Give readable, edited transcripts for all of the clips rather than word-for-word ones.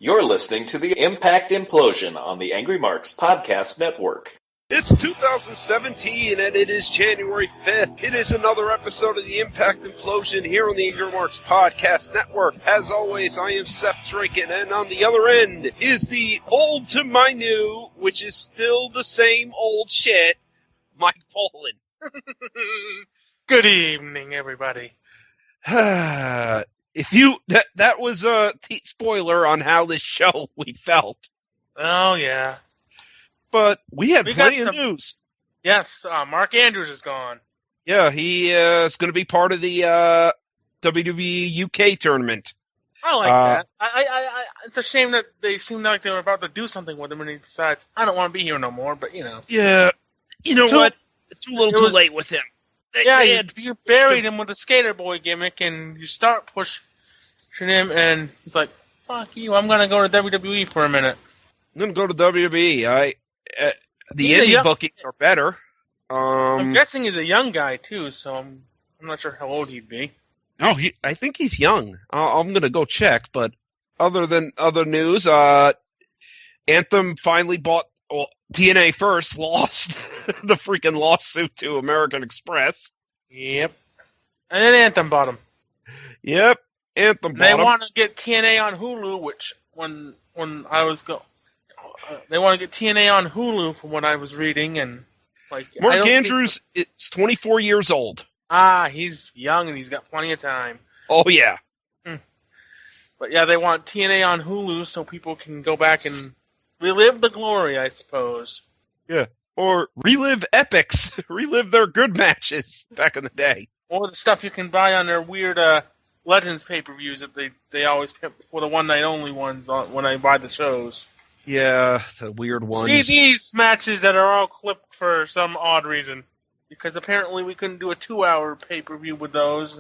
You're listening to the Impact Implosion on the Angry Marks Podcast Network. It's 2017 and it is January 5th. It is another episode of the Impact Implosion here on the AngryMarks Podcast Network. As always, I am Seth Draken, and on the other end is the old to my new, which is still the same old shit, Mike Poland. Good evening, everybody. That was a spoiler on how this show we felt. Oh, yeah. But we had plenty of news. Yes, Mark Andrews is gone. Yeah, he is going to be part of the WWE UK tournament. I like that. I it's a shame that they seemed like they were about to do something with him, and he decides, I don't want to be here no more, but, you know. Yeah, you know what? It's a little too late with him. You buried him with the Skater Boy gimmick, and you start pushing him, and he's like, fuck you, I'm going to go to WWE for a minute. I'm going to go to WWE. The indie bookings are better. I'm guessing he's a young guy, too, so I'm not sure how old he'd be. No, I think he's young. I'm going to go check, but other news, Anthem finally bought... Well, TNA first lost the freaking lawsuit to American Express. Yep. And then Anthem bought them. Yep. Anthem bought them. They want to get TNA on Hulu, which when I was they want to get TNA on Hulu from what I was reading, and like Mark Andrews is 24 years old. He's young and he's got plenty of time. Oh yeah. But yeah, they want TNA on Hulu so people can go back and relive the glory, I suppose. Yeah. Or relive epics. Relive their good matches back in the day. Or the stuff you can buy on their weird Legends pay-per-views that they always pimp for the one-night-only ones when I buy the shows. Yeah, the weird ones. See these matches that are all clipped for some odd reason. Because apparently we couldn't do a 2-hour pay-per-view with those.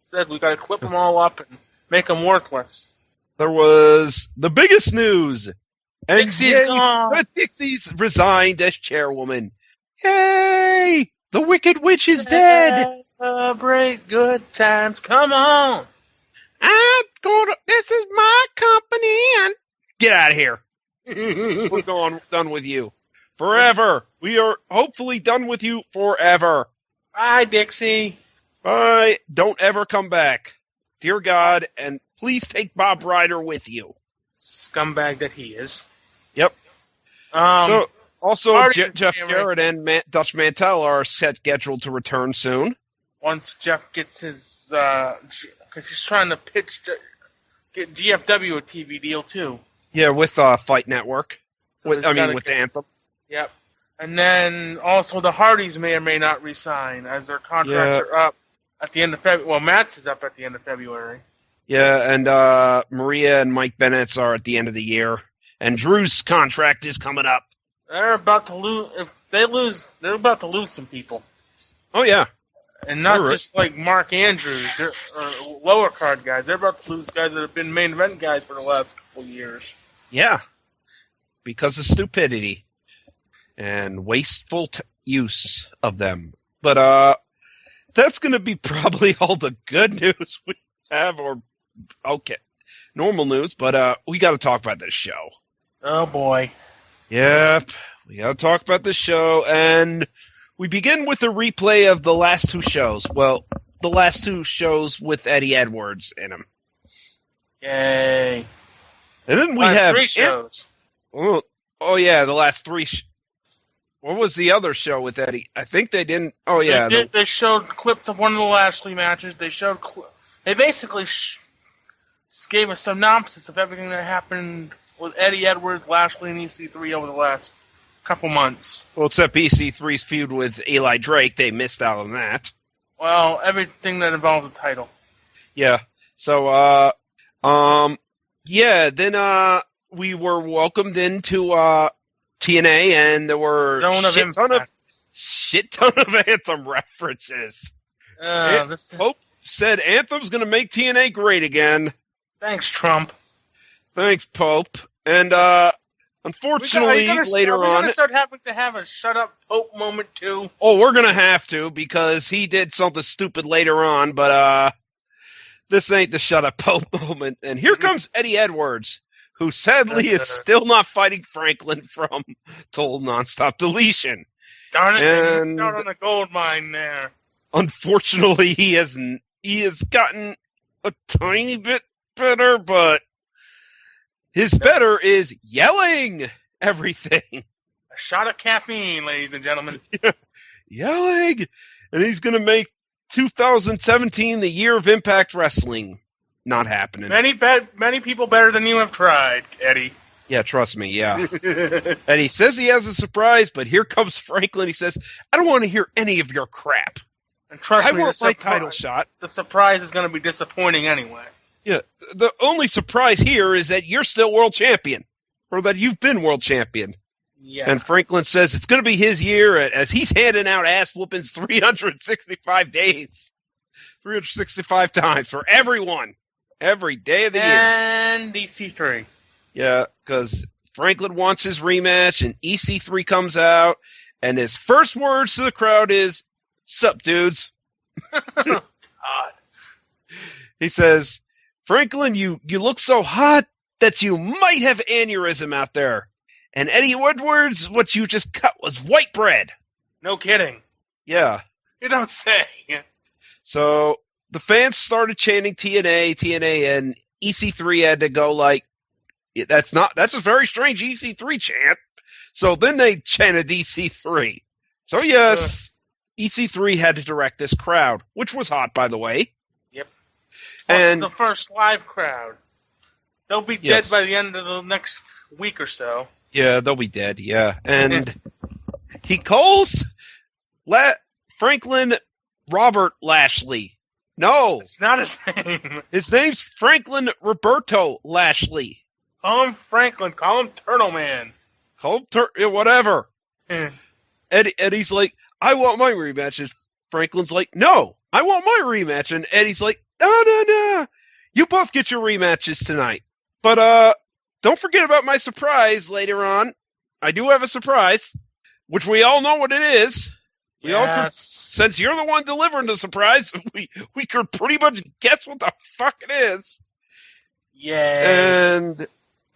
Instead, we got to clip them all up and make them worthless. There was the biggest news. And Dixie's gone. Dixie's resigned as chairwoman. Yay! The Wicked Witch is dead. Celebrate good times. Come on. This is my company. And get out of here. We're done with you. Forever. We are hopefully done with you forever. Bye, Dixie. Bye. Don't ever come back. Dear God, and please take Bob Ryder with you. Scumbag that he is. Yep. Also, Jeff Jarrett and Dutch Mantel are scheduled to return soon. Once Jeff gets his, because he's trying to get GFW a TV deal too. Yeah, with Fight Network. With Anthem. Yep. And then also the Hardys may or may not resign as their contracts are up at the end of February. Well, Matt's is up at the end of February. Yeah, and Maria and Mike Bennett's are at the end of the year. And Drew's contract is coming up. They're about to lose. If they lose, they're about to lose some people. Oh, yeah. And not just like Mark Andrews or lower card guys. They're about to lose guys that have been main event guys for the last couple of years. Yeah. Because of stupidity and wasteful use of them. But that's going to be probably all the good news we have, or okay, normal news, but we got to talk about this show. Oh, boy. Yep, we got to talk about this show, and we begin with a replay of the last two shows. Well, the last two shows with Eddie Edwards in them. Yay. And then we have... three shows. Oh, yeah, the last three... What was the other show with Eddie? I think they didn't... Oh, yeah. They showed clips of one of the Lashley matches. They showed... They basically gave a synopsis of everything that happened with Eddie Edwards, Lashley, and EC3 over the last couple months. Well, except EC3's feud with Eli Drake, they missed out on that. Well, everything that involves the title. Yeah. So, then we were welcomed into TNA, and there were shit ton of Anthem references. Pope said Anthem's going to make TNA great again. Thanks, Trump. Thanks, Pope. And unfortunately, later on... Are we going to start having to have a shut up Pope moment, too? Oh, we're going to have to, because he did something stupid later on, but this ain't the shut up Pope moment. And here comes Eddie Edwards, who sadly is still not fighting Franklin from total nonstop deletion. Darn it, And he's out on the gold mine there. Unfortunately, he has gotten a tiny bit better, but his better is yelling everything. A shot of caffeine, ladies and gentlemen. Yelling! And he's going to make 2017 the year of Impact Wrestling. Not happening. Many people better than you have tried, Eddie. Yeah, trust me, yeah. And he says he has a surprise, but here comes Franklin. He says, I don't want to hear any of your crap. And trust me, I want my title shot. The surprise is going to be disappointing anyway. Yeah, the only surprise here is that you're still world champion, or that you've been world champion. Yeah. And Franklin says it's going to be his year as he's handing out ass whoopings 365 days. 365 times for everyone. Every day of the year. And EC3. Yeah, because Franklin wants his rematch, and EC3 comes out, and his first words to the crowd is, "Sup, dudes?" God. He says, Franklin, you look so hot that you might have aneurysm out there. And Eddie Woodward's, what you just cut was white bread. No kidding. Yeah. You don't say. So the fans started chanting TNA, and EC3 had to go like, that's a very strange EC3 chant. So then they chanted EC3. So yes, EC3 had to direct this crowd, which was hot, by the way. Yep. And the first live crowd. They'll be dead by the end of the next week or so. Yeah, they'll be dead, yeah. And he calls Franklin Robert Lashley. No. It's not his name. His name's Franklin Roberto Lashley. Call him Franklin. Call him Turtle Man. Call him whatever. Eddie's like, I want my rematch. And Franklin's like, no, I want my rematch. And Eddie's like, no. You both get your rematches tonight. But don't forget about my surprise later on. I do have a surprise, which we all know what it is. We all since you're the one delivering the surprise, we could pretty much guess what the fuck it is. Yay. And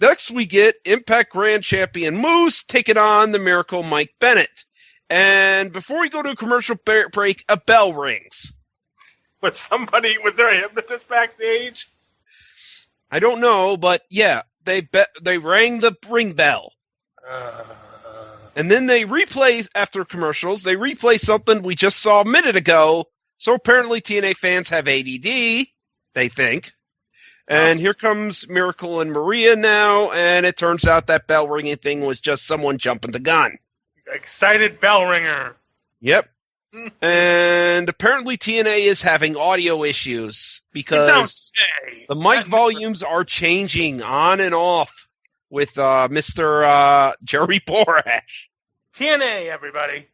next we get Impact Grand Champion Moose taking on the Miracle Mike Bennett. And before we go to a commercial break, a bell rings. Was there a hypnotist backstage? I don't know, but yeah, they rang the ring bell. And then they replay, after commercials, they replay something we just saw a minute ago. So apparently TNA fans have ADD, they think. And here comes Miracle and Maria now, and it turns out that bell ringing thing was just someone jumping the gun. Excited bell ringer. Yep. And apparently TNA is having audio issues because the mic volumes are changing on and off with Mr. Jerry Borash. TNA, everybody.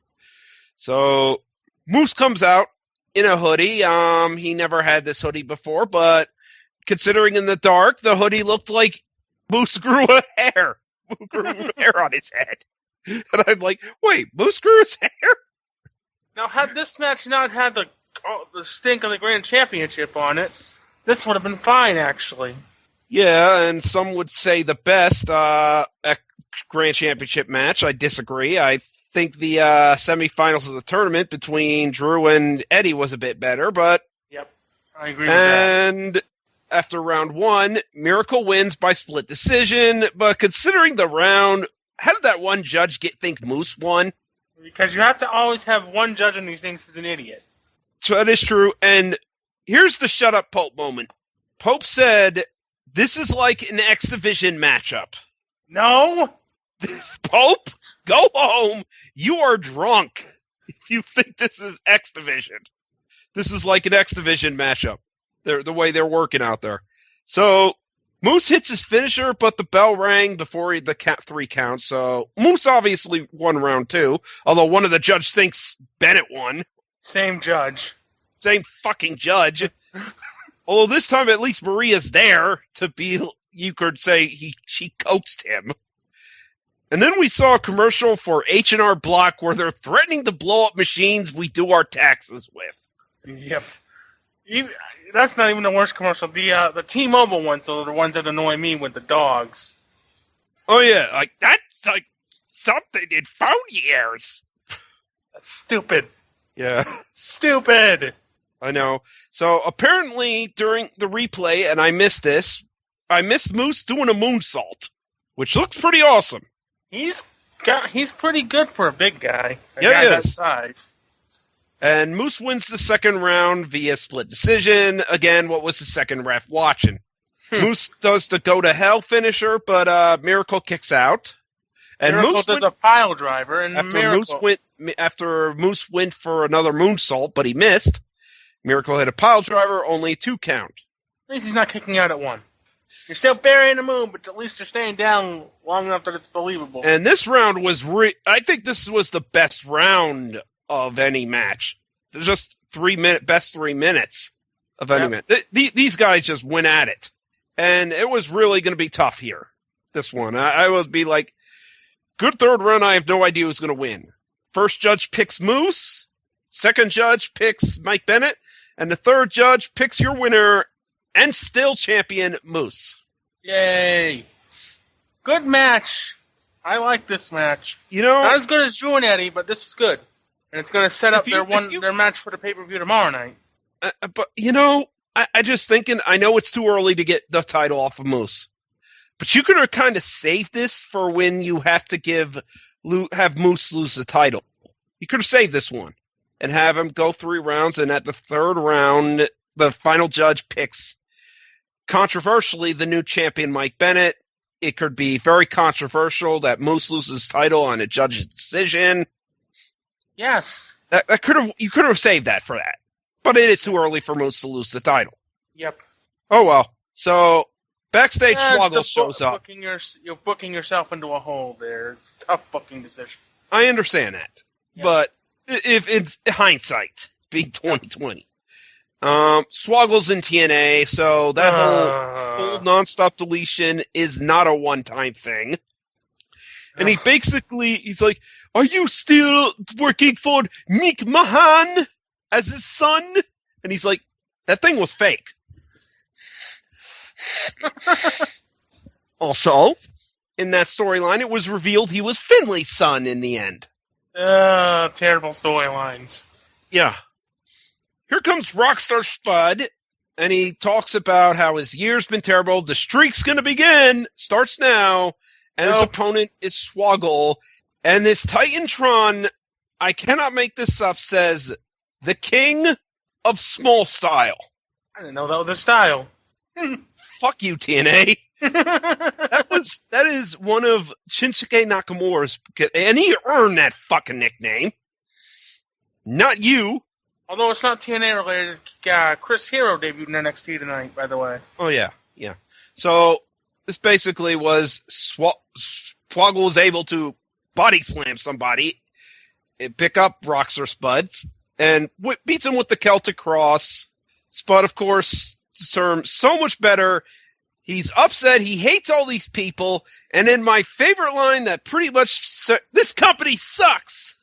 So Moose comes out in a hoodie. He never had this hoodie before, but considering in the dark, the hoodie looked like Moose grew a hair. Moose grew hair on his head. And I'm like, wait, Moose grew his hair? Now, had this match not had the stink of the Grand Championship on it, this would have been fine, actually. Yeah, and some would say the best Grand Championship match. I disagree. I think the semifinals of the tournament between Drew and Eddie was a bit better, but... Yep, I agree with that. And after round one, Miracle wins by split decision, but considering the round, how did that one judge think Moose won? Because you have to always have one judge on these things who's an idiot. So that is true, and here's the shut up Pope moment. Pope said, this is like an X Division matchup. No! Pope, go home. You are drunk if you think this is X Division. This is like an X Division matchup, the way they're working out there. So Moose hits his finisher, but the bell rang before the 3 count. So Moose obviously won round 2, although one of the judges thinks Bennett won. Same judge. Same fucking judge. Although this time at least Maria's there to be, you could say she coaxed him. And then we saw a commercial for H&R Block where they're threatening to blow up machines we do our taxes with. Yep. That's not even the worst commercial. The T-Mobile ones are the ones that annoy me with the dogs. Oh, yeah, like, that's like something in phone years. That's stupid. Yeah. Stupid! I know. So, apparently, during the replay, and I missed this, I missed Moose doing a moonsault, which looks pretty awesome. He's pretty good for a big guy. Yeah, he that is. size. And Moose wins the second round via split decision. Again, what was the second ref watching? Moose does the go to hell finisher, but Miracle kicks out. And Miracle Moose does a pile driver, and after Moose went for another moonsault, but he missed. Miracle hit a pile driver, only 2 count. At least he's not kicking out at 1. You're still burying the moon, but at least you're staying down long enough that it's believable. And this round was I think this was the best round of any match. Just best 3 minutes of any match. These guys just went at it. And it was really going to be tough here, this one. I would be like, good third round, I have no idea who's going to win. First judge picks Moose. Second judge picks Mike Bennett. And the third judge picks your winner and still champion Moose. Yay. Good match. I like this match. You know, not as good as Drew and Eddie, but this was good. And it's going to set up their match for the pay-per-view tomorrow night. But, you know, I just thinking, I know it's too early to get the title off of Moose. But you could have kind of saved this for when you have to have Moose lose the title. You could have saved this one and have him go 3 rounds, and at the third round, the final judge picks, controversially, the new champion, Mike Bennett. It could be very controversial that Moose loses his title on a judge's decision. Yes. You could have saved that for that. But it is too early for Moose to lose the title. Yep. Oh, well. So, backstage, Swoggle shows up. You're booking yourself into a hole there. It's a tough booking decision. I understand that. Yep. But if it's hindsight, being 2020. Swoggle's in TNA, so that whole nonstop deletion is not a one-time thing. And he's like, are you still working for Nick Mahan as his son? And he's like, that thing was fake. Also, in that storyline, it was revealed he was Finley's son in the end. Terrible storylines. Yeah. Here comes Rockstar Spud, and he talks about how his year's been terrible. The streak's going to begin. Starts now. And his opponent is Swoggle. And this Titantron, I cannot make this up, says, the king of small style. I didn't know that was the style. Fuck you, TNA. That is one of Shinsuke Nakamura's, and he earned that fucking nickname. Not you. Although it's not TNA related, Chris Hero debuted in NXT tonight, by the way. Oh, yeah. So, this basically was Swoggle was able to body slam somebody, pick up Rockstar Spud, and beats him with the Celtic Cross. Spud, of course, terms so much better. He's upset. He hates all these people. And in my favorite line that pretty much, this company sucks.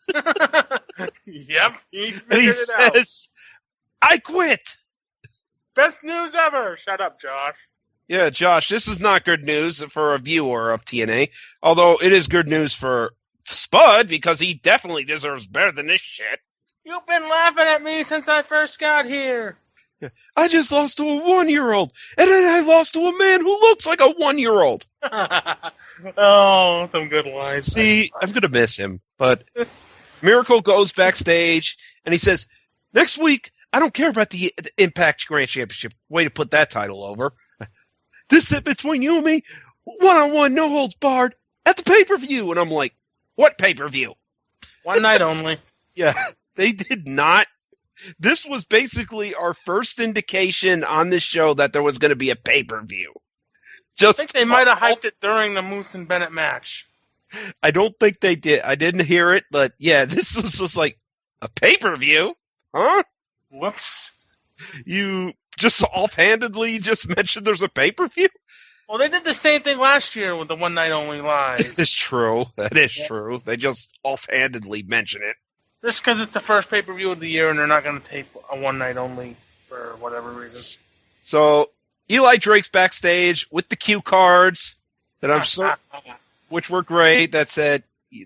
Yep. And he says, I quit. Best news ever. Shut up, Josh. Yeah, Josh, this is not good news for a viewer of TNA. Although it is good news for Spud because he definitely deserves better than this shit. You've been laughing at me since I first got here. I just lost to a 1-year-old, and then I lost to a man who looks like a 1-year-old. Oh, some good lines. See, I'm going to miss him. But Miracle goes backstage, and he says, next week, I don't care about the Impact Grand Championship. Way to put that title over. This is between you and me, one-on-one, no holds barred, at the pay-per-view. And I'm like, what pay-per-view? One night only. Yeah, they did not. This was basically our first indication on this show that there was going to be a pay-per-view. I think they might have hyped it during the Moose and Bennett match. I don't think they did. I didn't hear it, but yeah, this was just like, a pay-per-view? Huh? Whoops. You just offhandedly just mentioned there's a pay-per-view? Well, they did the same thing last year with the One Night Only Live. That is true. That is true. They just offhandedly mention it. Just because it's the first pay-per-view of the year and they're not going to tape a One Night Only for whatever reason. So, Eli Drake's backstage with the cue cards that I'm which were great, that said,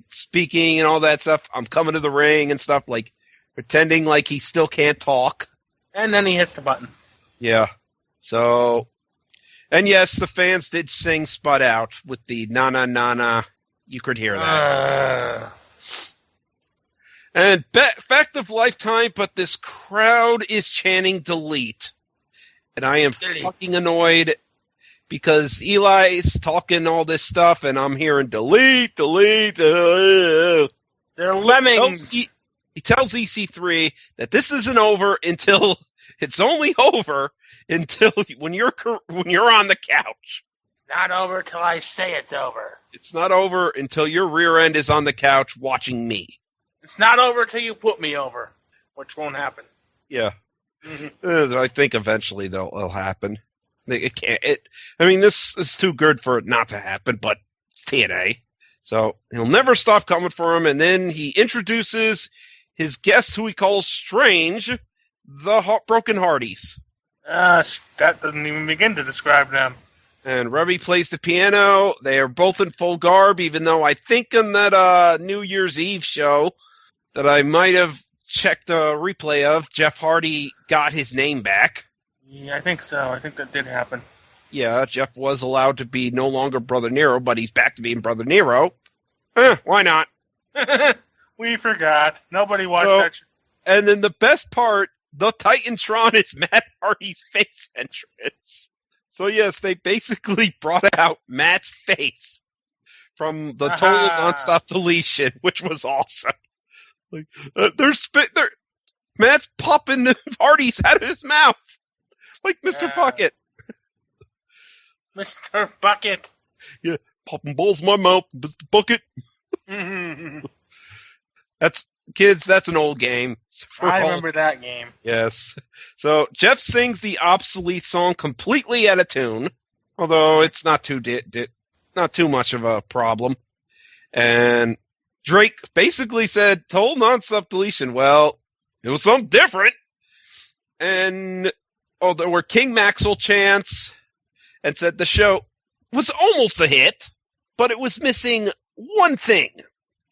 speaking and all that stuff, I'm coming to the ring and stuff, like, pretending like he still can't talk. And then he hits the button. Yeah. So, and yes, the fans did sing Spud Out with the na-na-na-na. You could hear that. And fact of lifetime, but this crowd is chanting delete. And I am fucking annoyed because Eli's talking all this stuff and I'm hearing delete. They're lemmings. He tells EC3 that this isn't over until it's only over until when you're on the couch. It's not over till I say it's over. It's not over until your rear end is on the couch watching me. It's not over till you put me over, which won't happen. Yeah. Mm-hmm. I think eventually it'll happen. It can't. I mean, this is too good for it not to happen, but it's TNA. So he'll never stop coming for him, and then he introduces his guest, who he calls Strange, the Broken Hardys. That doesn't even begin to describe them. And Remy plays the piano. They are both in full garb, even though I think on that New Year's Eve show that I might have checked a replay of, Jeff Hardy got his name back. Yeah, I think so. I think that did happen. Yeah, Jeff was allowed to be no longer Brother Nero, but he's back to being Brother Nero. Why not? We forgot. Nobody watched that. And then the best part, the Titantron is Matt Hardy's face entrance. So yes, they basically brought out Matt's face from the total nonstop deletion, which was awesome. Like, Matt's popping Hardy's out of his mouth, like Mr. Bucket. Mr. Bucket. Yeah, popping balls in my mouth, Mr. Bucket. That's an old game. I remember that game. Yes. So Jeff sings the obsolete song completely out of tune, although it's not too much of a problem. And Drake basically said, total nonstop deletion. Well, it was something different. And there were King Maxwell chants, and said the show was almost a hit, but it was missing one thing.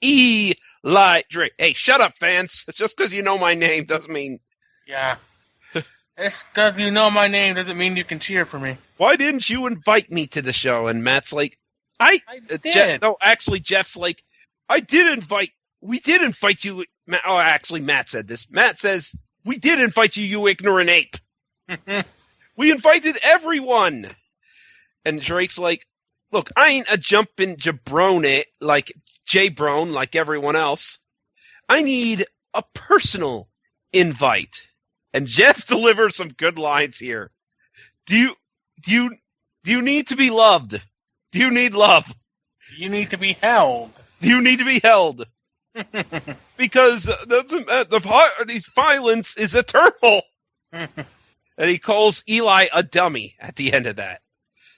Eli Drake. Hey, shut up, fans. Just because you know my name doesn't mean... Yeah. Just because you know my name doesn't mean you can cheer for me. Why didn't you invite me to the show? And Matt's like, I did. Jeff's like, we did invite you. Actually, Matt said this. Matt says, we did invite you, you ignorant ape. We invited everyone. And Drake's like, look, I ain't a jumping jabrone like J-Brone like everyone else. I need a personal invite. And Jeff delivers some good lines here. Do you need to be loved? Do you need love? You need to be held. Do you need to be held? Because the violence is eternal. And he calls Eli a dummy at the end of that.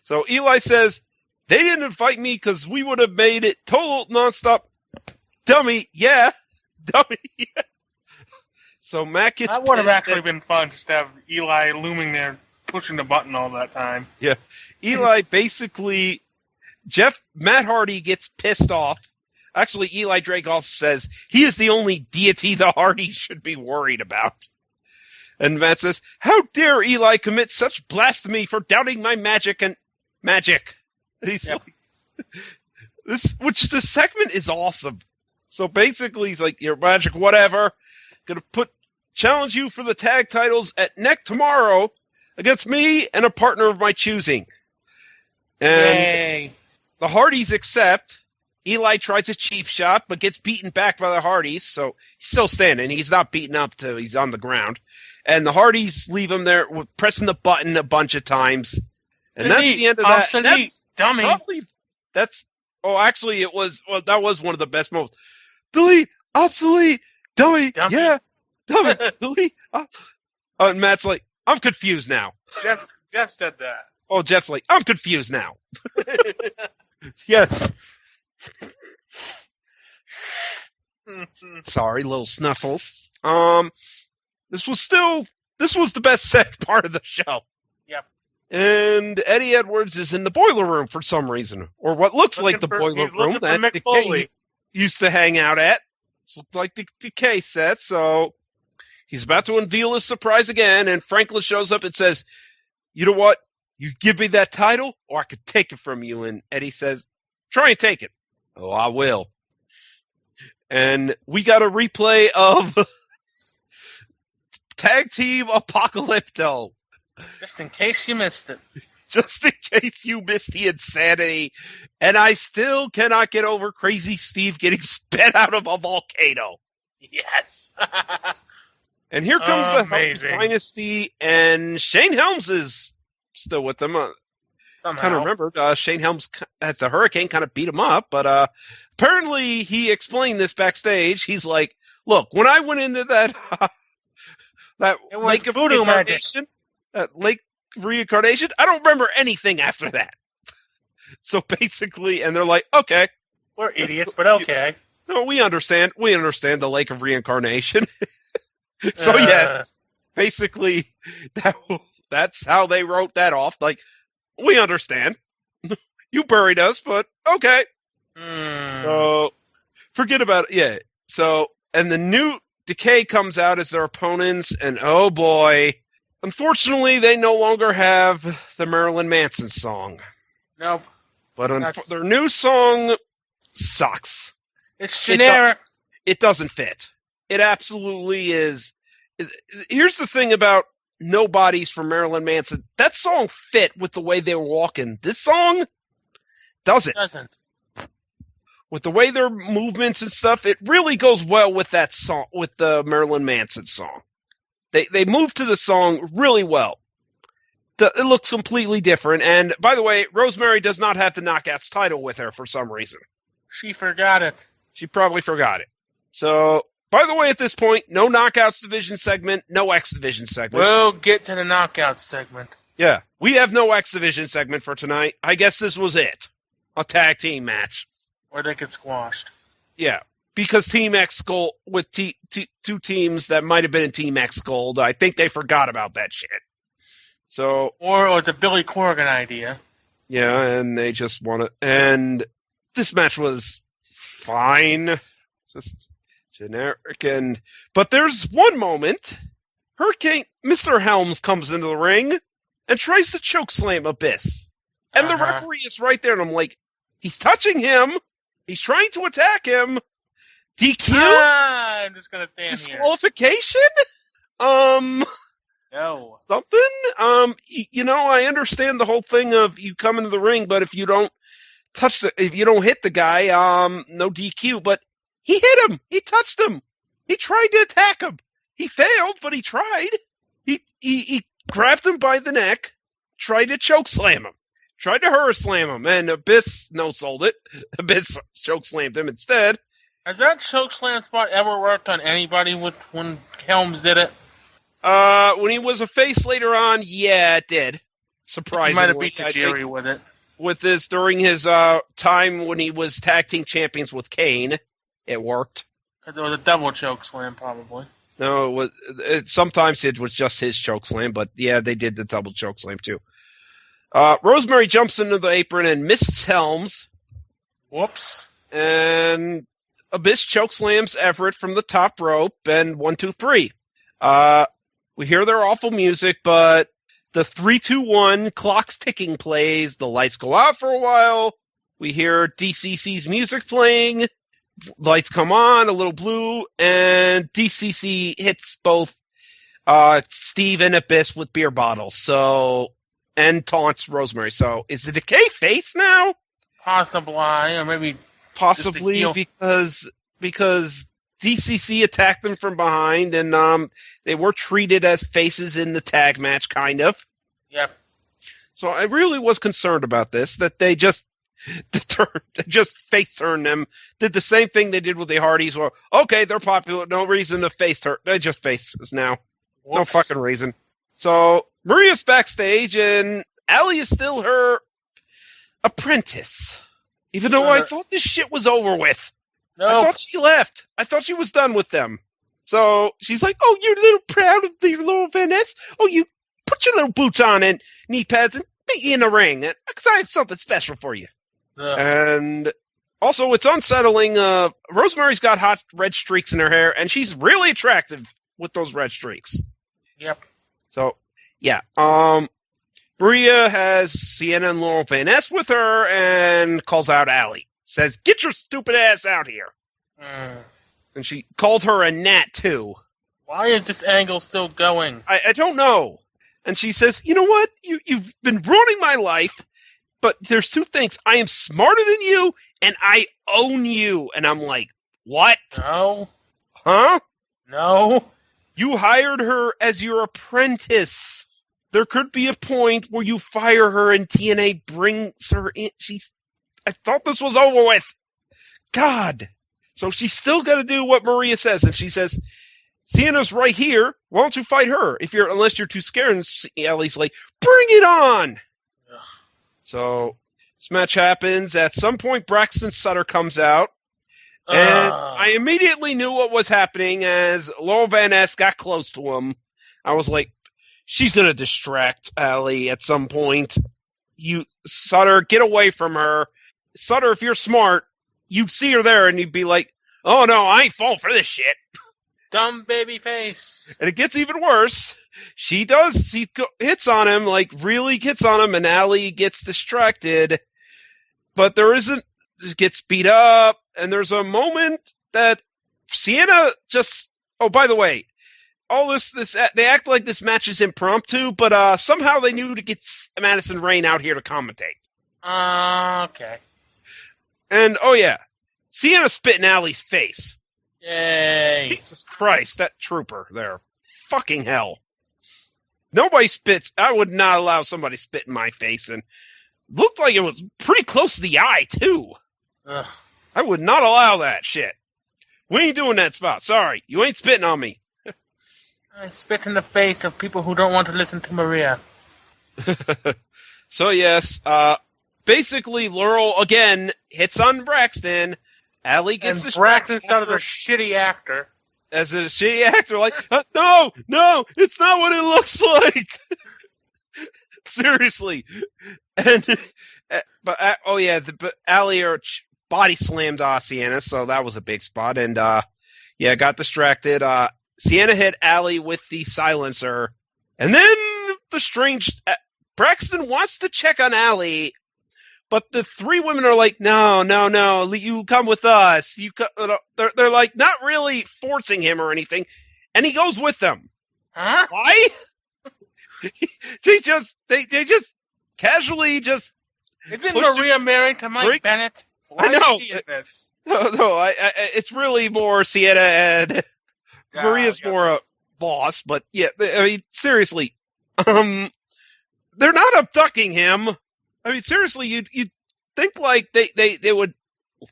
So Eli says, they didn't invite me because we would have made it total nonstop. Dummy, yeah. Dummy, yeah. So Matt gets That would have actually been fun, just to have Eli looming there, pushing the button all that time. Yeah. Eli basically, Matt Hardy gets pissed off. Actually, Eli Drake also says he is the only deity the Hardys should be worried about. And Matt says, how dare Eli commit such blasphemy for doubting my magic and magic? And he's like, this segment is awesome. So basically, he's like, your magic, whatever. Gonna challenge you for the tag titles at neck tomorrow against me and a partner of my choosing. And the Hardys accept. Eli tries a cheap shot, but gets beaten back by the Hardys, so he's still standing. He's not beaten up till he's on the ground. And the Hardys leave him there pressing the button a bunch of times. And that's the end of that. That's dummy. That was one of the best moments. Delete, obsolete, dummy. Yeah, dummy, delete. And Matt's like, I'm confused now. Jeff said that. Oh, Jeff's like, I'm confused now. Yes. Sorry, little snuffle. This was the best set part of the show. Yep. And Eddie Edwards is in the boiler room for some reason, or what looks like the boiler room that Decay used to hang out at. Looks like the Decay set, so he's about to unveil his surprise again, and Franklin shows up and says, "You know what? You give me that title, or I could take it from you." And Eddie says, "Try and take it." "Oh, I will." And we got a replay of Tag Team Apocalypto. Just in case you missed it. Just in case you missed the insanity. And I still cannot get over Crazy Steve getting spit out of a volcano. Yes. And here comes the Helms Dynasty, and Shane Helms is still with them. Kind of remembered Shane Helms as the Hurricane kind of beat him up, but apparently he explained this backstage. He's like, "Look, when I went into that Lake of Reincarnation, Lake of Reincarnation, I don't remember anything after that." So basically, and they're like, "Okay, we're idiots, but okay. No, we understand. We understand the Lake of Reincarnation." So yes, basically that's how they wrote that off. Like, we understand. You buried us, but okay. So forget about it. Yeah. So, and the new Decay comes out as their opponents, and oh boy, unfortunately, they no longer have the Marilyn Manson song. Nope. But their new song sucks. It's generic. It doesn't fit. It absolutely is. Here's the thing about Nobodies from Marilyn Manson. That song fit with the way they were walking. This song doesn't. With the way their movements and stuff, it really goes well with that song, with the Marilyn Manson song. They move to the song really well. It looks completely different. And by the way, Rosemary does not have the Knockouts title with her for some reason. She forgot it. She probably forgot it. So, by the way, at this point, no Knockouts division segment, no X division segment. We'll get to the Knockouts segment. Yeah, we have no X division segment for tonight. I guess this was it. A tag team match. Or they get squashed. Yeah, because Team X Gold, with two teams that might have been in Team X Gold, I think they forgot about that shit. So, or it was a Billy Corgan idea. Yeah, and they just want to. And this match was fine. Just generic. But there's one moment. Hurricane Mr. Helms comes into the ring and tries to chokeslam Abyss. And the referee is right there, and I'm like, he's touching him. He's trying to attack him. DQ? I'm just going to stand Disqualification? No. Something? I understand the whole thing of you come into the ring, but if you don't if you don't hit the guy, no DQ. But he hit him. He touched him. He tried to attack him. He failed, but he tried. He grabbed him by the neck, tried to choke slam him, tried to hurrah slam him, and Abyss no-sold it. Abyss choke slammed him instead. Has that choke slam spot ever worked on anybody when Helms did it? When he was a face later on, yeah, it did. Surprisingly. He might have beat the Jerry with it. With this, during his time when he was tag team champions with Kane, it worked. Because it was a double choke slam, probably. No, sometimes it was just his choke slam, but yeah, they did the double choke slam too. Rosemary jumps into the apron and misses Helms. Whoops. And Abyss choke slams Everett from the top rope, and 1, 2, 3. We hear their awful music, but the 3-2-1 clock's ticking plays. The lights go out for a while. We hear DCC's music playing. Lights come on, a little blue, and DCC hits both Steve and Abyss with beer bottles. And taunts Rosemary. So is the Decay face now? Possibly, or maybe possibly because DCC attacked them from behind, and they were treated as faces in the tag match, kind of. Yep. So I really was concerned about this, that they just face turned them, did the same thing they did with the Hardys, where, okay, they're popular, no reason to face turn, they're just faces now. Whoops. No fucking reason. So Maria's backstage, and Allie is still her apprentice, even though I thought this shit was over with. Nope. I thought she left. I thought she was done with them. So she's like, "Oh, you're a little proud of your little Vanessa? Oh, you put put your little boots on and knee pads and meet you in the ring, because I have something special for you. And also, it's unsettling. Rosemary's got hot red streaks in her hair, and she's really attractive with those red streaks. Yep. So, yeah. Maria has Sienna and Laurel Van Ness with her and calls out Allie. Says, "Get your stupid ass out here." And she called her a gnat, too. Why is this angle still going? I don't know. And she says, "You know what? You've been ruining my life, but there's two things. I am smarter than you, and I own you." And I'm like, what? No. Huh? No. You hired her as your apprentice. There could be a point where you fire her and TNA brings her in. I thought this was over with. God. So she's still got to do what Maria says. And she says, "Sienna's right here. Why don't you fight her? Unless you're too scared." And Ellie's like, "Bring it on." Ugh. So this match happens. At some point, Braxton Sutter comes out. And I immediately knew what was happening as Laurel Van Ness got close to him. I was like, she's going to distract Allie at some point. Sutter, get away from her. Sutter, if you're smart, you'd see her there and you'd be like, "Oh no, I ain't falling for this shit." Dumb baby face. And it gets even worse. She hits on him, like really hits on him, and Allie gets distracted. But gets beat up, and there's a moment that Sienna just... Oh, by the way, all this they act like this match is impromptu, but somehow they knew to get Madison Rayne out here to commentate. Okay. And, oh yeah, Sienna spit in Allie's face. Yay. Jesus Christ, that trooper there. Fucking hell. Nobody spits. I would not allow somebody to spit in my face, and looked like it was pretty close to the eye, too. Ugh. I would not allow that shit. We ain't doing that spot. Sorry, you ain't spitting on me. I spit in the face of people who don't want to listen to Maria. So, yes, basically, Laurel, again, hits on Braxton. Allie gets distracted. Braxton sounded a shitty actor. As a shitty actor, like, no, it's not what it looks like. Seriously. But Allie body slammed Sienna, so that was a big spot. And, got distracted. Sienna hit Allie with the silencer. And then Braxton wants to check on Allie, but the three women are like, no, you come with us. They're like not really forcing him or anything, and he goes with them. Huh? Why? they just casually just. Isn't Maria married to Mike Bennett? Why I know. Is she in this? No, it's really more Sienna and Maria's more a boss, but yeah, I mean, seriously, they're not abducting him. I mean, seriously, you'd think like they would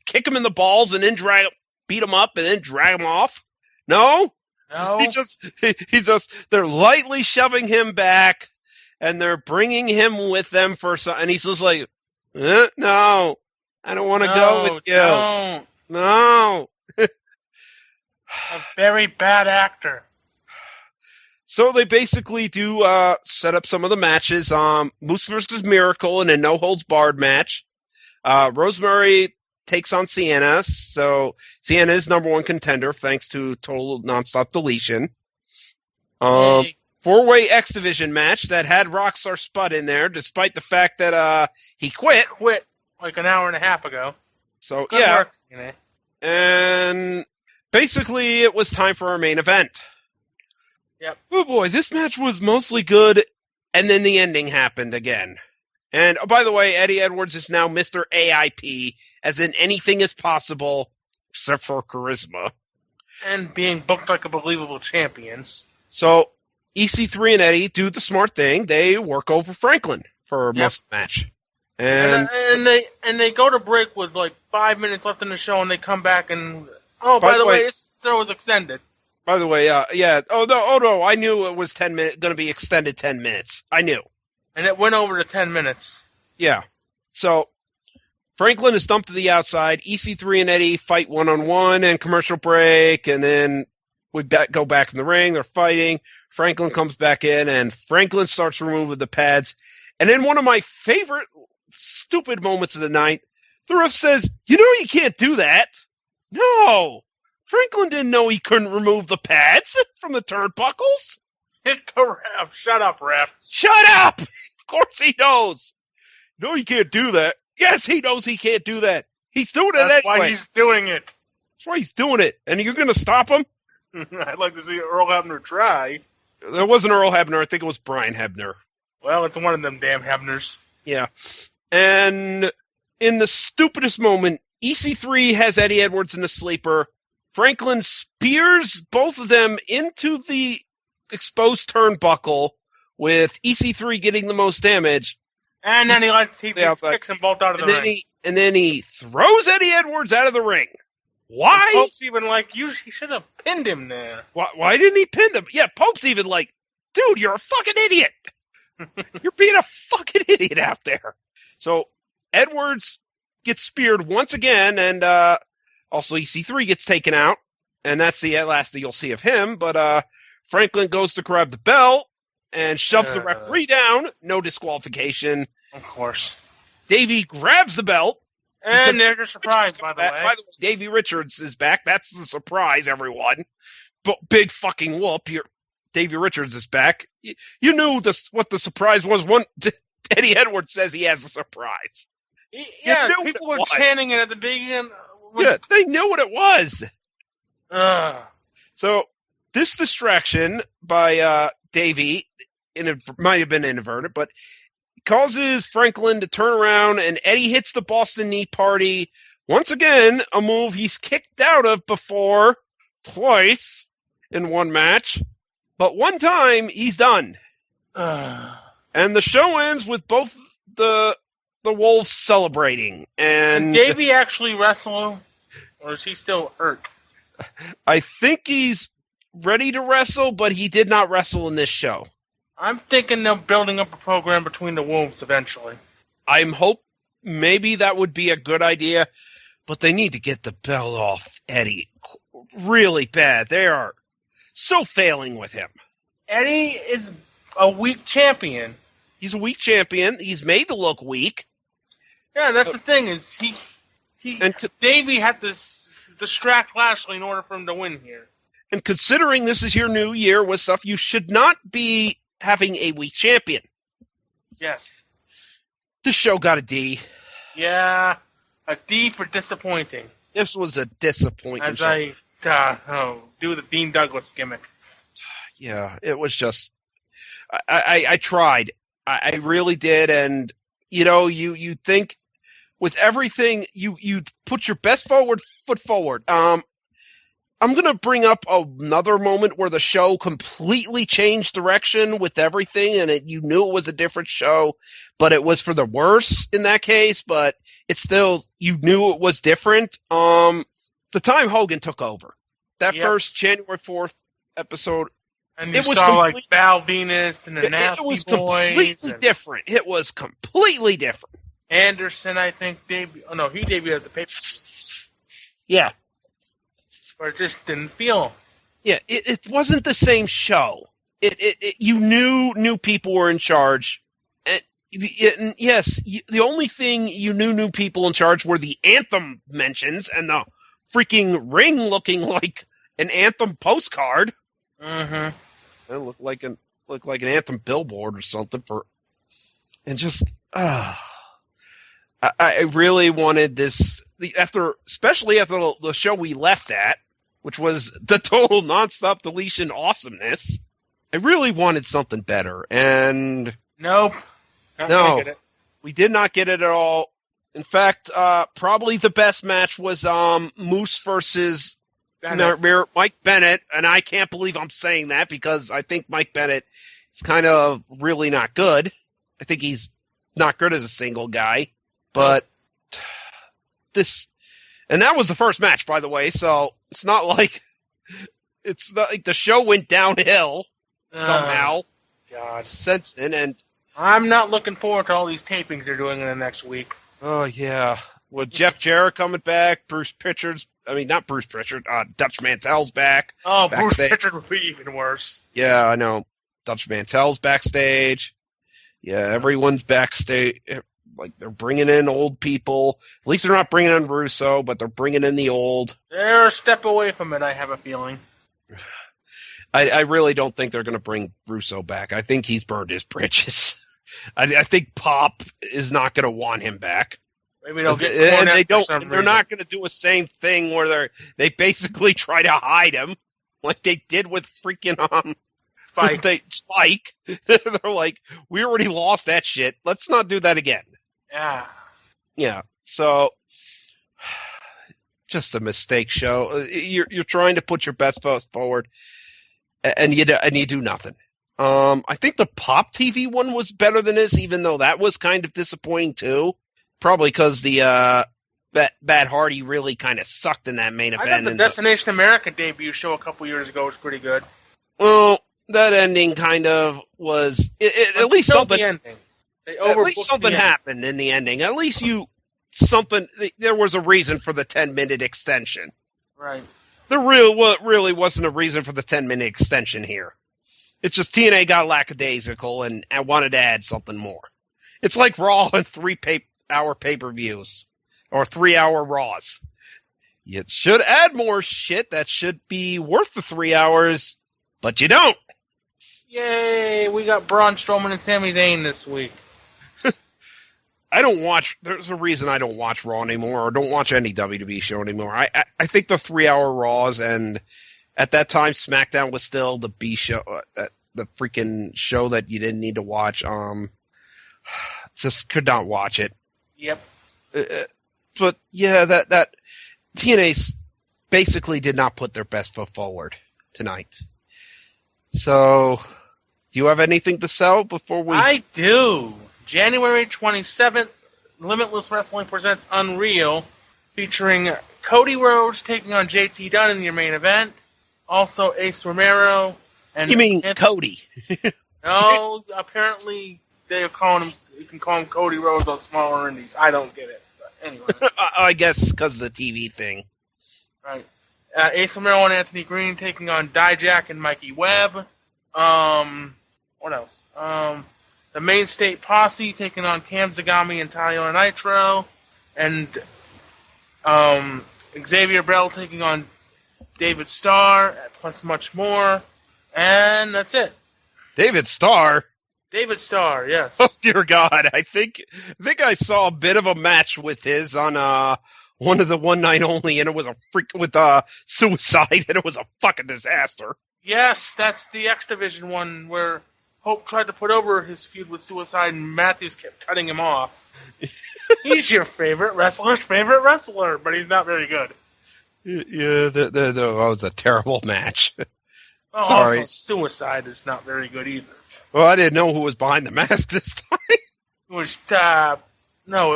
kick him in the balls and then beat him up and then drag him off. No. They're lightly shoving him back and they're bringing him with them for some, and he's just like, no, I don't want to go with you. Don't. No. A very bad actor. So they basically do set up some of the matches. Moose vs. Miracle in a no-holds-barred match. Rosemary takes on Sienna. So Sienna is number one contender thanks to total nonstop deletion. Four-way X Division match that had Rockstar Spud in there, despite the fact that he quit. He quit like an hour and a half ago. So, Good yeah. work, Sienna. And basically it was time for our main event. Yep. Oh boy, this match was mostly good, and then the ending happened again. And, oh, by the way, Eddie Edwards is now Mr. AIP, as in anything is possible, except for charisma. And being booked like a believable champion. So, EC3 and Eddie do the smart thing. They work over Franklin for most of the match. And they go to break with like 5 minutes left in the show, and they come back and, by the way, this show was extended. By the way, yeah. Oh no! I knew it was 10 minutes, going to be extended 10 minutes. I knew, and it went over to 10 minutes. Yeah. So Franklin is dumped to the outside. EC3 and Eddie fight 1-on-1 and commercial break, and then go back in the ring. They're fighting. Franklin comes back in, and Franklin starts removing the pads. And then one of my favorite stupid moments of the night, the ref says, "You know you can't do that." No! Franklin didn't know he couldn't remove the pads from the turnbuckles. Hit the ref. Shut up, ref. Shut up! Of course he knows. No, you can't do that. Yes, he knows he can't do that. He's doing it anyway. That's why he's doing it. That's why he's doing it. And you're going to stop him? I'd like to see Earl Hebner try. There wasn't Earl Hebner. I think it was Brian Hebner. Well, it's one of them damn Hebners. Yeah. And in the stupidest moment, EC3 has Eddie Edwards in the sleeper. Franklin spears both of them into the exposed turnbuckle, with EC3 getting the most damage. And then he kicks them both out of the ring. And then he throws Eddie Edwards out of the ring. Why? And Pope's even like, he should have pinned him there. Why didn't he pin him? Yeah, Pope's even like, dude, you're a fucking idiot. You're being a fucking idiot out there. So Edwards gets speared once again, and also EC3 gets taken out, and that's the last that you'll see of him. But Franklin goes to grab the belt and shoves the referee down. No disqualification. Of course. Davey grabs the belt. And there's a surprise, by the way. By the way, Davey Richards is back. That's the surprise, everyone. But big fucking whoop. Davey Richards is back. You knew what the surprise was. Eddie Edwards says he has a surprise. Yeah, people were chanting it at the beginning. Yeah, they knew what it was. So this distraction by Davey, it might have been inadvertent, but causes Franklin to turn around, and Eddie hits the Boston Knee Party. Once again, a move he's kicked out of before, twice in one match. But one time, he's done. And the show ends with both the Wolves celebrating. And did Davey actually wrestle, or is he still hurt? I think he's ready to wrestle, but he did not wrestle in this show. I'm thinking they're building up a program between the Wolves eventually. I'm hope maybe that would be a good idea, but they need to get the belt off Eddie really bad. They are so failing with him. Eddie is a weak champion. He's a weak champion. He's made to look weak. Yeah, that's the thing is Davey had to distract Lashley in order for him to win here. And considering this is your new year with stuff, you should not be having a weak champion. Yes. This show got a D. Yeah, a D for disappointing. This was a disappointing As show. I do the Dean Douglas gimmick. Yeah, it was just... I tried. I really did, and, you think with everything, you put your best foot forward. I'm going to bring up another moment where the show completely changed direction with everything, and you knew it was a different show, but it was for the worse in that case, but it's still, you knew it was different. The time Hogan took over. That first January 4th episode, and you saw like Val Venus and the Nasty Boys. It was completely different. It was completely different. Anderson, I think, he debuted at the paper. Yeah. Or it just didn't feel. Yeah, it wasn't the same show. You knew new people were in charge. And yes, the only thing you knew new people in charge were the Anthem mentions and the freaking ring looking like an Anthem postcard. Mm-hmm. It looked like an Anthem billboard or something I really wanted this especially after the show we left at, which was the total nonstop deletion awesomeness. I really wanted something better, and nope. No, we did not get it at all. In fact, probably the best match was Moose versus Mike Bennett, and I can't believe I'm saying that because I think Mike Bennett is kind of really not good. I think he's not good as a single guy, but and that was the first match, by the way, so it's not like the show went downhill somehow. God. Since then, and I'm not looking forward to all these tapings they're doing in the next week. Oh, yeah. With Jeff Jarrett coming back, Bruce Pritchard's not Bruce Pritchard. Dutch Mantel's back. Oh, backstage. Bruce Pritchard would be even worse. Yeah, I know. Dutch Mantel's backstage. Yeah, everyone's backstage. Like, they're bringing in old people. At least they're not bringing in Russo, but they're bringing in the old. They're a step away from it, I have a feeling. I really don't think they're going to bring Russo back. I think he's burned his bridges. I think Pop is not going to want him back. Maybe they'll get and they don't. And they're not going to do a same thing where they basically try to hide him like they did with freaking Spike. Spike. They're like, we already lost that shit. Let's not do that again. Yeah. Yeah. So, just a mistake show. You're trying to put your best foot forward, and you do nothing. I think the Pop TV one was better than this, even though that was kind of disappointing too. Probably because the Matt Hardy really kind of sucked in that main event. I thought the Destination America debut show a couple years ago was pretty good. Well, that ending kind of was at least something. At least something happened in the ending. At least there was a reason for the 10-minute extension. Right. There really wasn't a reason for the 10-minute extension here. It's just TNA got lackadaisical and wanted to add something more. It's like Raw and 3-hour pay-per-views or 3-hour Raws. You should add more shit that should be worth the 3 hours, but you don't. Yay, we got Braun Strowman and Sami Zayn this week. There's a reason I don't watch Raw anymore, or don't watch any WWE show anymore. I think the 3-hour Raws, and at that time SmackDown was still the B show, the freaking show that you didn't need to watch. Just could not watch it. Yep. But yeah, that TNA basically did not put their best foot forward tonight. So, do you have anything to sell before we... I do. January 27th, Limitless Wrestling presents Unreal, featuring Cody Rhodes taking on JT Dunn in your main event. Also, Ace Romero and... You mean Cody? No, apparently they're calling him... You can call him Cody Rhodes on smaller indies. I don't get it. But anyway. I guess because of the TV thing. Right. Ace Romero and Anthony Green taking on Dijak and Mikey Webb. What else? The Main State Posse taking on Cam Zagami and Tyler Nitro. And Xavier Bell taking on David Starr, plus much more. And that's it. David Starr? David Starr, yes. Oh, dear God. I think I saw a bit of a match with his on one of the One Night Only, and it was a freak with Suicide, and it was a fucking disaster. Yes, that's the X Division one where Hope tried to put over his feud with Suicide, and Matthews kept cutting him off. He's your favorite wrestler's favorite wrestler, but he's not very good. Yeah, that was a terrible match. Oh, Sorry. Also, Suicide is not very good either. Well, I didn't know who was behind the mask this time. It was, it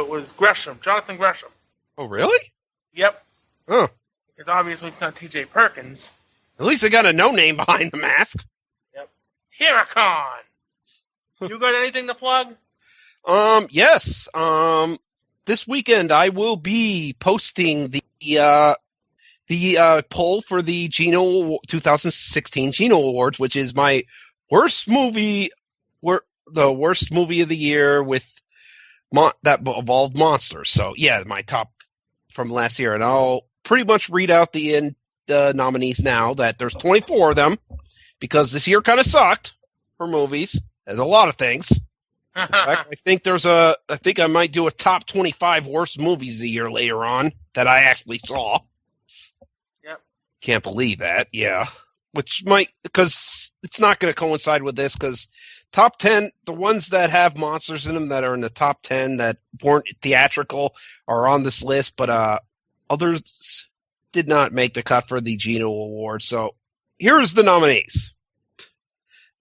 was Gresham, Jonathan Gresham. Oh, really? Yep. Oh. Because obviously it's not TJ Perkins. At least they got a no-name behind the mask. Yep. Hurricane! You got anything to plug? Yes. This weekend I will be posting the poll for the 2016 Geno Awards, which is my worst movie, the worst movie of the year with that involved monsters. So yeah, my top from last year, and I'll pretty much read out the nominees now. That there's 24 of them because this year kind of sucked for movies. There's a lot of things. In fact, I think I might do a top 25 worst movies of the year later on that I actually saw. Yep. Can't believe that. Yeah. Which might, because it's not going to coincide with this, because top 10, the ones that have monsters in them that are in the top 10 that weren't theatrical are on this list, but others did not make the cut for the Geno Award. So here's the nominees.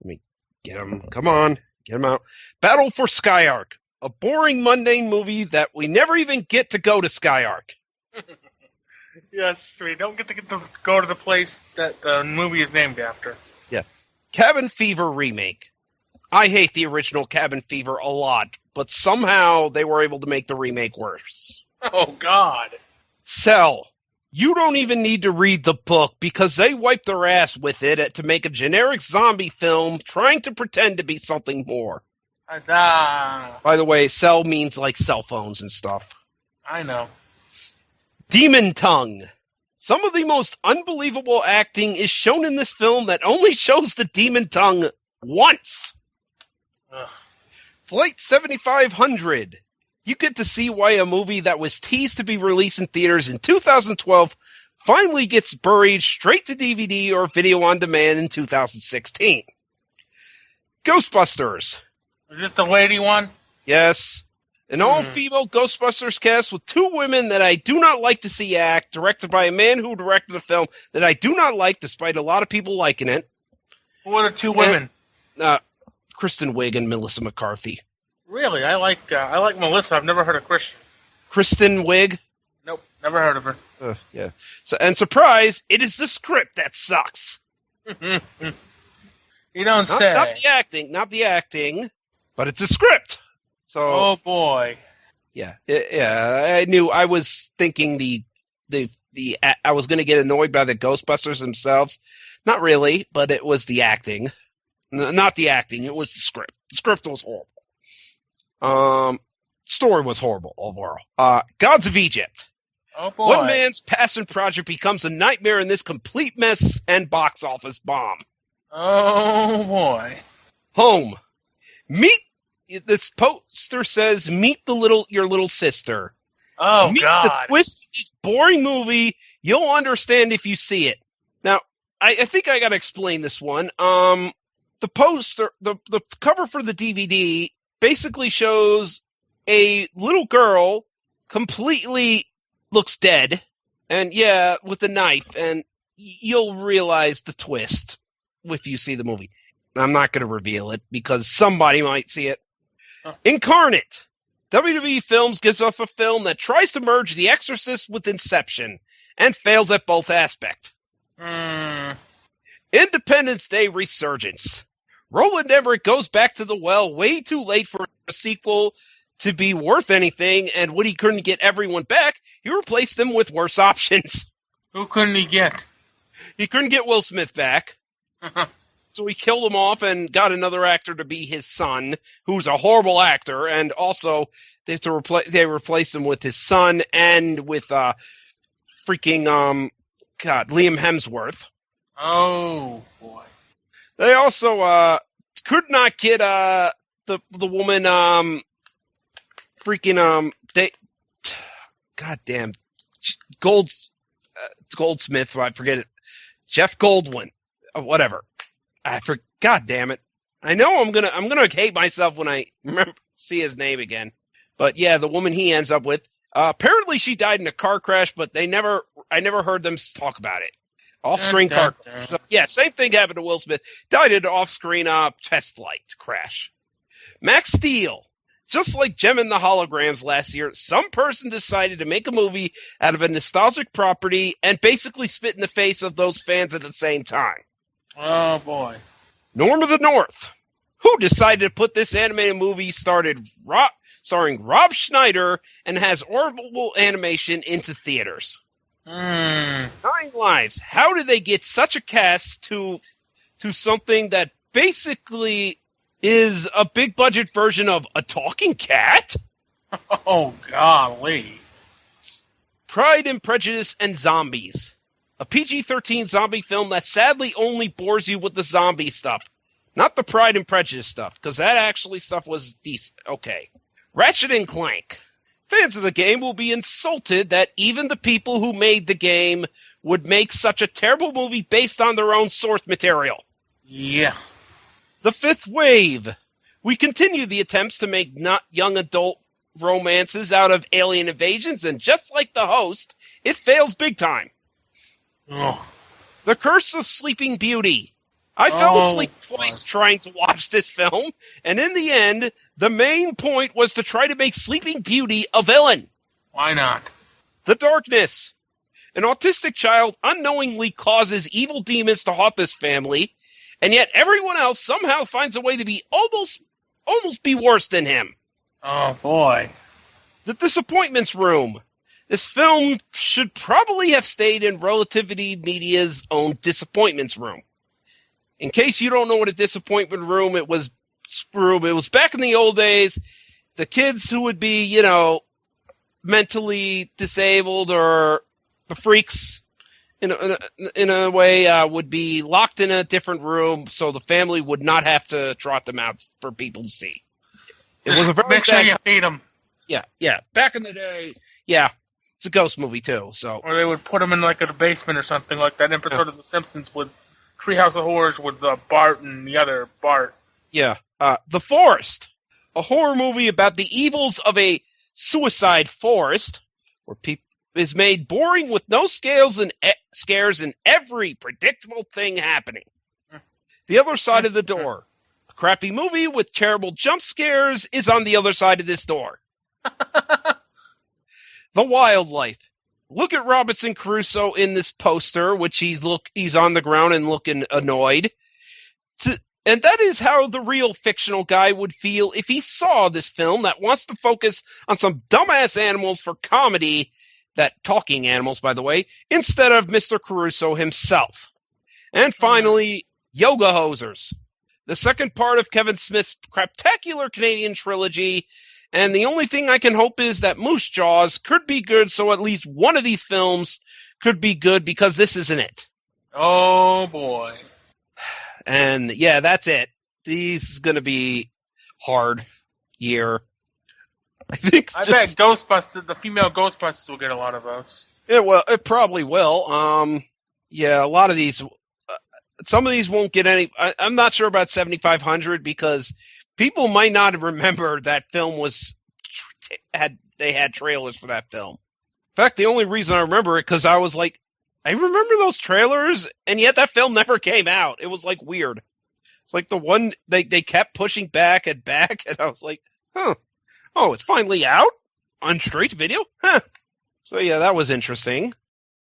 Let me get them. Come on. Get them out. Battle for Skyark, a boring, mundane movie that we never even get to go to Skyark. Yes, we don't get to go to the place that the movie is named after. Yeah. Cabin Fever remake. I hate the original Cabin Fever a lot, but somehow they were able to make the remake worse. Oh, God. Cell. You don't even need to read the book because they wiped their ass with it to make a generic zombie film trying to pretend to be something more. Huzzah. By the way, cell means like cell phones and stuff. I know. Demon Tongue. Some of the most unbelievable acting is shown in this film that only shows the demon tongue once. Ugh. Flight 7500. You get to see why a movie that was teased to be released in theaters in 2012 finally gets buried straight to DVD or video on demand in 2016. Ghostbusters. Is this the lady one? Yes. An all-female Ghostbusters cast with two women that I do not like to see act, directed by a man who directed a film that I do not like, despite a lot of people liking it. Who are the two women? Kristen Wiig and Melissa McCarthy. Really? I like Melissa. I've never heard of Christian. Kristen Wiig? Nope, never heard of her. Yeah. So, and surprise, it is the script that sucks. You don't say. Not the acting, but it's a script. So, oh boy. Yeah. I knew. I was thinking I was going to get annoyed by the Ghostbusters themselves. Not really, but it was the acting. Not the acting. It was the script. The script was horrible. Story was horrible overall. Gods of Egypt. Oh boy. One man's passion project becomes a nightmare in this complete mess and box office bomb. Oh boy. Home. This poster says, meet your little sister. Oh meet God. The twist of this boring movie. You'll understand if you see it. Now, I think I gotta explain this one. The poster, the cover for the DVD basically shows a little girl completely looks dead, and with a knife, and you'll realize the twist if you see the movie. I'm not going to reveal it because somebody might see it. Huh. Incarnate. WWE Films gives off a film that tries to merge The Exorcist with Inception and fails at both aspects. Independence Day Resurgence. Roland Emmerich goes back to the well way too late for a sequel to be worth anything, and when he couldn't get everyone back, he replaced them with worse options. Who couldn't he get? He couldn't get Will Smith back, so he killed him off and got another actor to be his son, who's a horrible actor, and also they replaced him with his son and with Liam Hemsworth. Oh boy. They also could not get the woman Goldsmith, I forget it. Jeff Goldwyn, whatever. God damn it. I know I'm gonna hate myself when I see his name again. But yeah, the woman he ends up with. Apparently she died in a car crash, but I never heard them talk about it. Off-screen car crash. So, yeah, same thing happened to Will Smith. Died in an off-screen test flight crash. Max Steel. Just like Gem and the Holograms last year, some person decided to make a movie out of a nostalgic property and basically spit in the face of those fans at the same time. Oh, boy. Norm of the North. Who decided to put this animated movie starring Rob Schneider and has horrible animation into theaters? 9 Lives. How did they get such a cast to something that basically is a big budget version of a talking cat? Oh, golly. Pride and Prejudice and Zombies. A PG-13 zombie film that sadly only bores you with the zombie stuff. Not the Pride and Prejudice stuff, because that actually stuff was decent. Okay. Ratchet and Clank. Fans of the game will be insulted that even the people who made the game would make such a terrible movie based on their own source material. Yeah. The Fifth Wave. We continue the attempts to make not young adult romances out of alien invasions, and just like The Host, it fails big time. Oh. The Curse of Sleeping Beauty. I fell asleep twice trying to watch this film, and in the end, the main point was to try to make Sleeping Beauty a villain. Why not? The Darkness. An autistic child unknowingly causes evil demons to haunt this family, and yet everyone else somehow finds a way to be almost be worse than him. Oh, boy. The Disappointments Room. This film should probably have stayed in Relativity Media's own disappointments room. In case you don't know what a disappointment room, it was back in the old days. The kids who would be, mentally disabled or the freaks in a way would be locked in a different room so the family would not have to trot them out for people to see. It was a very Make sure you feed them. Yeah. Back in the day, yeah. It's a ghost movie, too. So. Or they would put them in like a basement or something, like that episode of The Simpsons with Treehouse of Horrors with Bart and the other Bart. Yeah. The Forest, a horror movie about the evils of a suicide forest, where is made boring with no scares and every predictable thing happening. The Other Side of the Door, a crappy movie with terrible jump scares, is on the other side of this door. The Wildlife. Look at Robinson Crusoe in this poster, which he's on the ground and looking annoyed. And that is how the real fictional guy would feel if he saw this film that wants to focus on some dumbass animals for comedy, that talking animals, by the way, instead of Mr. Crusoe himself. And finally, Yoga Hosers, the second part of Kevin Smith's craptacular Canadian trilogy. And the only thing I can hope is that Moose Jaws could be good, so at least one of these films could be good, because this isn't it. Oh, boy. And, yeah, that's it. This is going to be hard year. I bet Ghostbusters, the female Ghostbusters will get a lot of votes. Yeah, well, it probably will. Yeah, a lot of these, some of these won't get any. I'm not sure about 7,500, because people might not remember that film they had trailers for that film. In fact, the only reason I remember it, because I was like, I remember those trailers, and yet that film never came out. It was like weird. It's like the one they kept pushing back, and I was like, huh. Oh, it's finally out on straight video? Huh. So yeah, that was interesting.